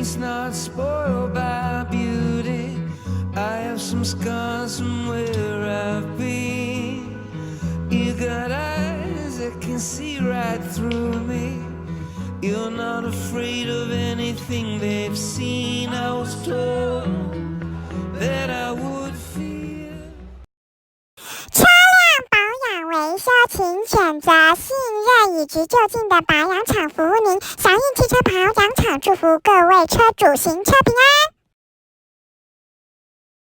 taste not spoiled by beauty. I have some scars from where I've been. You got eyes that can see right through me. You're not afraid of anything they've seen. I was told that I would feel. 车辆保养维修，请选择信任以及就近的保养厂服务您。小印汽车保养厂祝福各位车主行车平安。